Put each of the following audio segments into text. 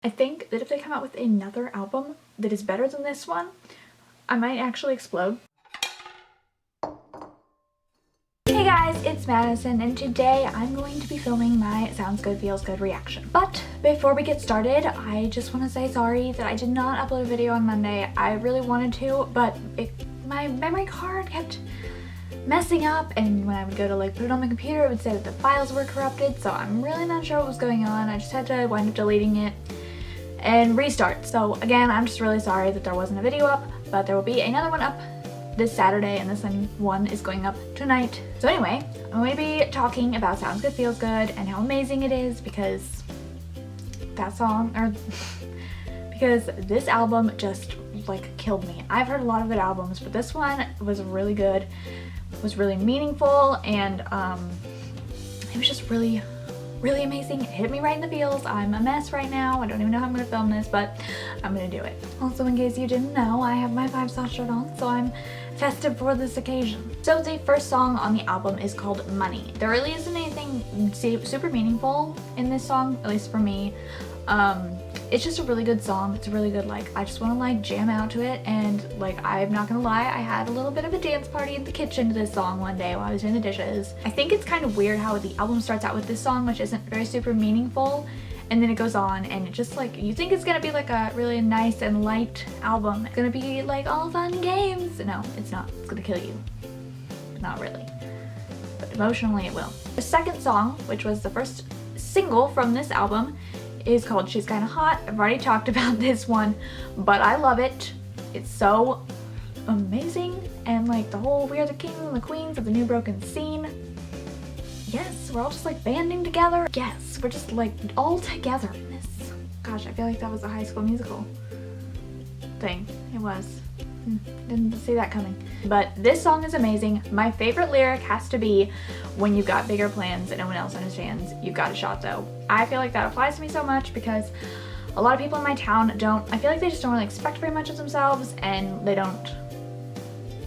I think that if they come out with another album that is better than this one, I might actually explode. Hey guys, it's Madison, and today I'm going to be filming my Sounds Good Feels Good reaction. But before we get started, I just want to say sorry that I did not upload a video on Monday. I really wanted to, but my memory card kept messing up, and when I would go to put it on my computer, it would say that the files were corrupted, so I'm really not sure what was going on. I just had to wind up deleting it and restart. So again, I'm just really sorry that there wasn't a video up, but there will be another one up this Saturday, and this one is going up tonight. So anyway, I'm going to be talking about Sounds Good Feels Good and how amazing it is, because that song, because this album just killed me. I've heard a lot of good albums, but this one was really good, was really meaningful, and it was just really amazing. It hit me right in the feels. I'm a mess right now. I don't even know how I'm gonna film this, but I'm gonna do it. Also, in case you didn't know, I have my 5-star shirt on, so I'm festive for this occasion. So the first song on the album is called Money. There really isn't anything super meaningful in this song, at least for me. It's just a really good song. It's a really good, I just want to jam out to it, and I'm not gonna lie, I had a little bit of a dance party in the kitchen to this song one day while I was doing the dishes. I think it's kind of weird how the album starts out with this song, which isn't very super meaningful, and then it goes on, and it just you think it's gonna be a really nice and light album. It's gonna be all fun and games. No, it's not. It's gonna kill you. Not really. But emotionally it will. The second song, which was the first single from this album, is called She's Kinda Hot. I've already talked about this one, but I love it. It's so amazing, and the whole "We Are the Kings and the Queens of the New Broken Scene." Yes, we're all just banding together. Yes, we're just all together in this. Gosh, I feel like that was a High School Musical thing. It was. Didn't see that coming. But this song is amazing. My favorite lyric has to be, "When you've got bigger plans that no one else understands, you've got a shot though." I feel like that applies to me so much, because a lot of people in my town I feel like they just don't really expect very much of themselves, and they don't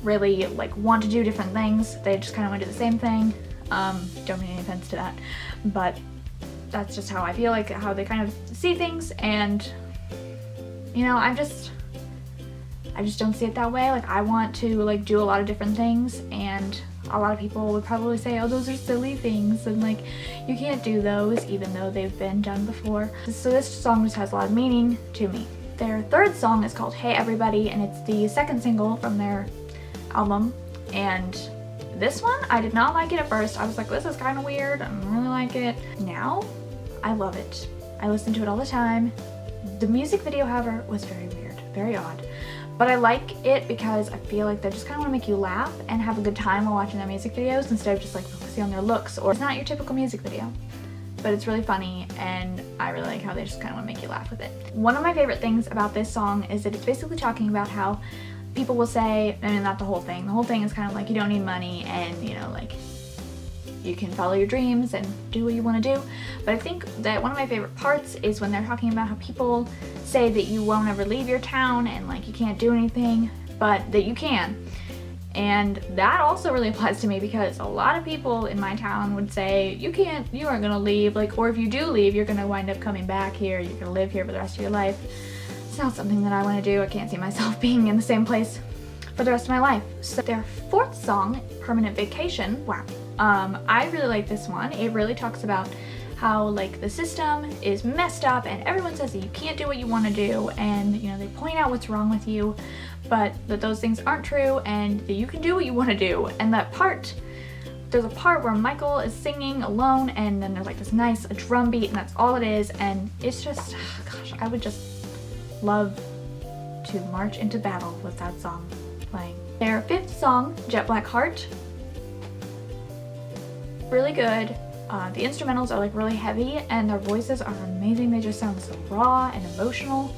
really want to do different things. They just kind of want to do the same thing. Don't mean any offense to that, but that's just how I feel how they kind of see things, and I just don't see it that way. I want to do a lot of different things, and a lot of people would probably say, "Oh, those are silly things," and you can't do those even though they've been done before. So this song just has a lot of meaning to me. Their third song is called Hey Everybody, and it's the second single from their album, and this one, I did not like it at first. I was like, this is kind of weird. I don't really like it. Now, I love it. I listen to it all the time. The music video, however, was very weird, very odd. But I like it because I feel like they just kind of want to make you laugh and have a good time while watching their music videos, instead of just focusing on their looks. Or it's not your typical music video, but it's really funny, and I really like how they just kind of want to make you laugh with it. One of my favorite things about this song is that it's basically talking about how people will say, I mean, not the whole thing. The whole thing is kind of you don't need money, and you can follow your dreams and do what you want to do. But I think that one of my favorite parts is when they're talking about how people say that you won't ever leave your town, and you can't do anything, but that you can. And that also really applies to me, because a lot of people in my town would say, you aren't gonna leave, or if you do leave, you're gonna wind up coming back here, you're gonna live here for the rest of your life. It's not something that I want to do. I can't see myself being in the same place for the rest of my life. So their fourth song, Permanent Vacation, wow. I really like this one. It really talks about how the system is messed up, and everyone says that you can't do what you want to do, and they point out what's wrong with you, but that those things aren't true, and that you can do what you want to do. And there's a part where Michael is singing alone, and then there's this nice drum beat, and that's all it is, and it's just, gosh, I would just love to march into battle with that song playing. Their fifth song, Jet Black Heart, really good. The instrumentals are really heavy, and their voices are amazing. They just sound so raw and emotional,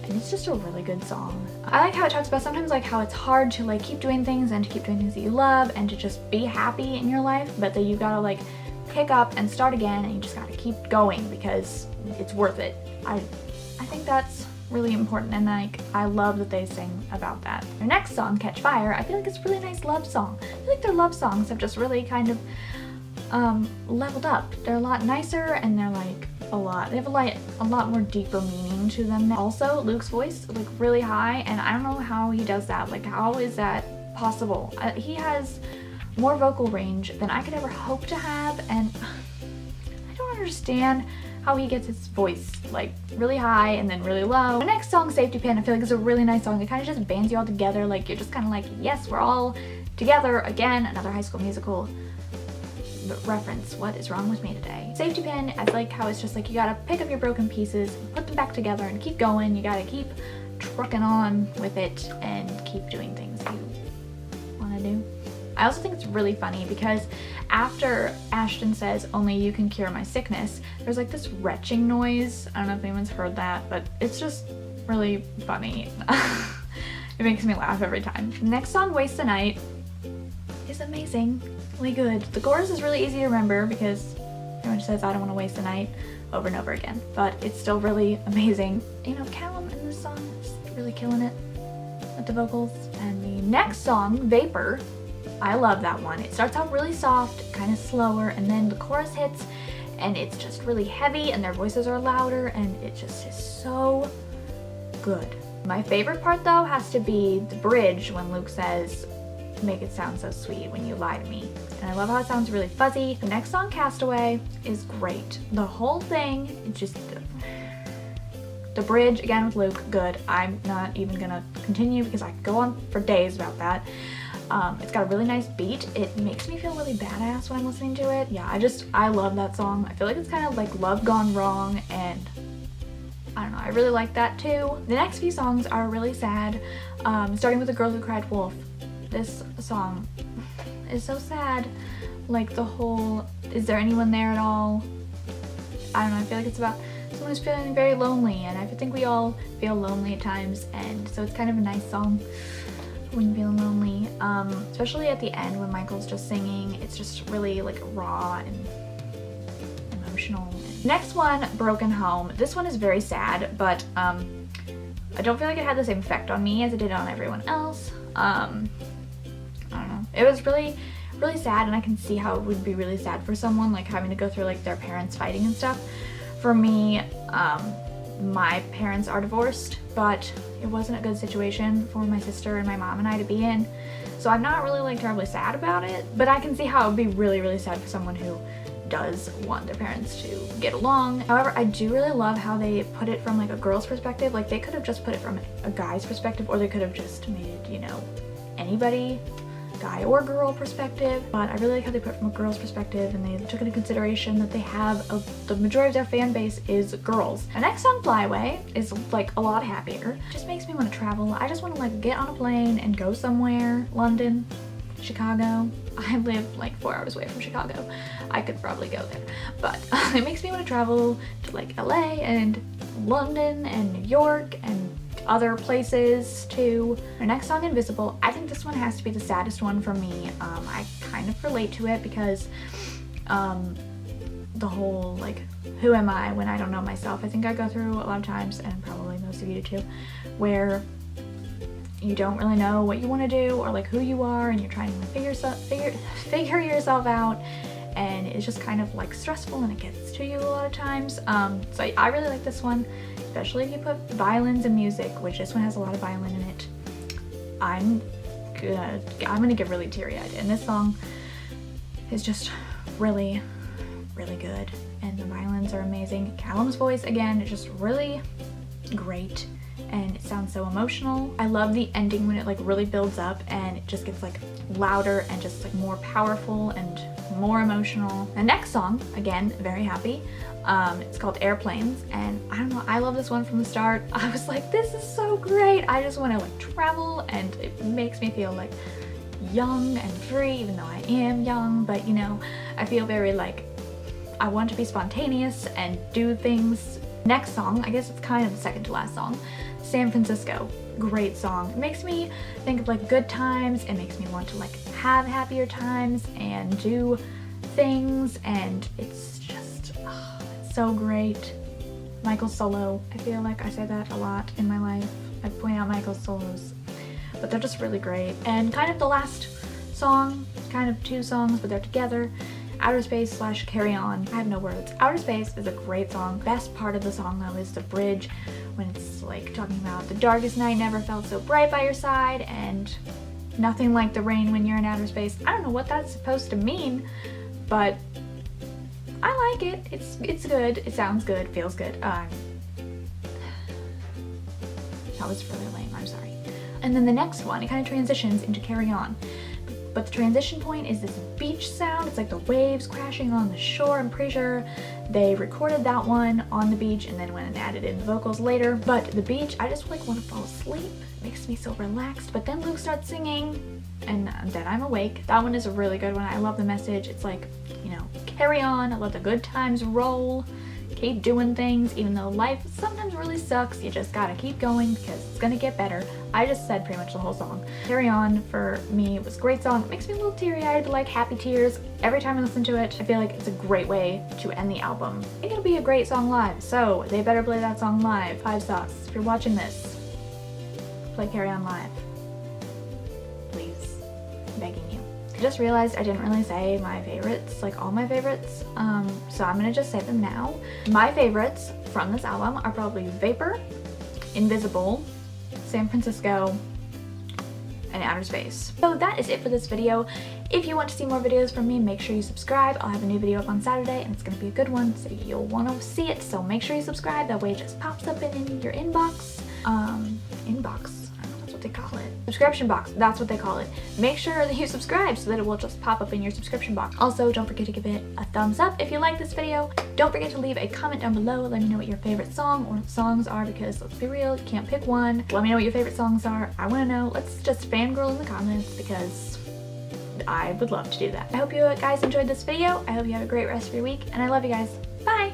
and it's just a really good song. I like how it talks about sometimes how it's hard to keep doing things, and to keep doing things that you love, and to just be happy in your life, but that you gotta pick up and start again, and you just gotta keep going because it's worth it. I think that's really important, and I love that they sing about that. Their next song, Catch Fire, I feel like it's a really nice love song. I feel like their love songs have just really kind of leveled up. They're a lot nicer, and they're a lot. They have a lot more deeper meaning to them. Also, Luke's voice, like, really high, and I don't know how he does that. Like, how is that possible? He has more vocal range than I could ever hope to have, and I don't understand how he gets his voice like really high and then really low. The next song, Safety Pin, I feel like is a really nice song. It kind of just bands you all together. Like, you're just kind of like, yes, we're all together again. Another High School Musical reference. What is wrong with me today? Safety Pin, I like how it's just like you gotta pick up your broken pieces, put them back together, and keep going. You gotta keep trucking on with it and keep doing things you want to do. I also think it's really funny because after Ashton says, "Only you can cure my sickness," there's like this retching noise. I don't know if anyone's heard that, but it's just really funny. It makes me laugh every time. The next song, Waste the Night, is amazingly good. The chorus is really easy to remember because everyone says, "I don't want to waste the night," over and over again, but it's still really amazing. You know, Callum in this song is really killing it with the vocals. And the next song, Vapor, I love that one. It starts out really soft, kind of slower, and then the chorus hits and it's just really heavy and their voices are louder and it just is so good. My favorite part though has to be the bridge when Luke says, "Make it sound so sweet when you lie to me." And I love how it sounds really fuzzy. The next song, Castaway, is great. The whole thing, it's just, the bridge again with Luke, good. I'm not even gonna continue because I could go on for days about that. It's got a really nice beat. It makes me feel really badass when I'm listening to it. Yeah, I love that song. I feel like it's kind of like Love Gone Wrong, and I don't know, I really like that too. The next few songs are really sad, starting with The Girl Who Cried Wolf. This song is so sad. Like the whole, is there anyone there at all? I don't know, I feel like it's about someone who's feeling very lonely, and I think we all feel lonely at times, and so it's kind of a nice song when you're feeling lonely, especially at the end when Michael's just singing. It's just really like raw and emotional. Next one, Broken Home. This one is very sad, but I don't feel like it had the same effect on me as it did on everyone else. I don't know. It was really sad, and I can see how it would be really sad for someone, like having to go through like their parents fighting and stuff. For me, my parents are divorced, but it wasn't a good situation for my sister and my mom and I to be in. So I'm not really like terribly sad about it, but I can see how it would be really sad for someone who does want their parents to get along. However, I do really love how they put it from like a girl's perspective. Like they could have just put it from a guy's perspective, or they could have just made, you know, anybody, guy or girl perspective, but I really like how they put it from a girl's perspective, and they took into consideration that they have the majority of their fan base is girls. The next song, Fly Away, is like a lot happier. It just makes me want to travel. I just want to like get on a plane and go somewhere. London, Chicago. I live like 4 hours away from Chicago. I could probably go there, but it makes me want to travel to like LA and London and New York and other places too. Our next song, Invisible, I think this one has to be the saddest one for me. I kind of relate to it because the whole like, who am I when I don't know myself? I think I go through a lot of times, and probably most of you do too, where you don't really know what you want to do or like who you are, and you're trying to figure yourself out, and it's just kind of like stressful, and it gets to you a lot of times. So I really like this one, especially if you put violins and music, which this one has a lot of violin in it. I'm gonna get really teary-eyed, and this song is just really good, and the violins are amazing. Callum's voice again is just really great, and it sounds so emotional. I love the ending when it like really builds up and it just gets like louder and just like more powerful and more emotional. The next song, again, very happy. It's called Airplanes, and I don't know, I love this one from the start. I was like, this is so great. I just want to like travel, and it makes me feel like young and free, even though I am young, but you know, I feel very like I want to be spontaneous and do things. Next song, I guess it's kind of the second to last song, San Francisco. Great song. It makes me think of like good times. It makes me want to like have happier times and do things, and it's just it's so great. Michael's solo, I feel like I say that a lot in my life. I point out Michael's solos, but they're just really great. And kind of the last song, kind of two songs, but they're together. Outer Space / Carry On. I have no words. Outer Space is a great song. Best part of the song though is the bridge when it's like talking about the darkest night never felt so bright by your side and nothing like the rain when you're in outer space. I don't know what that's supposed to mean, but I like it. It's good. It sounds good. Feels good. That was really lame. I'm sorry. And then the next one, it kind of transitions into Carry On. But the transition point is this beach sound. It's like the waves crashing on the shore. I'm pretty sure they recorded that one on the beach and then went and added in vocals later. But the beach, I just like want to fall asleep. It makes me so relaxed. But then Luke starts singing and then I'm awake. That one is a really good one. I love the message. It's like, you know, carry on, let the good times roll. Keep doing things even though life sometimes really sucks. You just gotta keep going because it's gonna get better. I just said pretty much the whole song. Carry On for me was a great song. It makes me a little teary-eyed, but like happy tears. Every time I listen to it, I feel like it's a great way to end the album. I think it'll be a great song live, so they better play that song live. 5 stars. If you're watching this, play Carry On live. Please. I'm begging you. I just realized I didn't really say my favorites, like all my favorites, so I'm gonna just say them now. My favorites from this album are probably Vapor, Invisible, San Francisco, and Outer Space. So that is it for this video. If you want to see more videos from me, make sure you subscribe. I'll have a new video up on Saturday and it's gonna be a good one, so you'll want to see it. So make sure you subscribe, that way it just pops up in your inbox. Inbox. They call it subscription box, that's what they call it. Make sure that you subscribe so that it will just pop up in your subscription box. Also, don't forget to give it a thumbs up if you like this video. Don't forget to leave a comment down below. Let me know what your favorite song or songs are, because let's be real, you can't pick one. Let me know what your favorite songs are. I want to know. Let's just fangirl in the comments because I would love to do that. I hope you guys enjoyed this video. I hope you have a great rest of your week and I love you guys. Bye!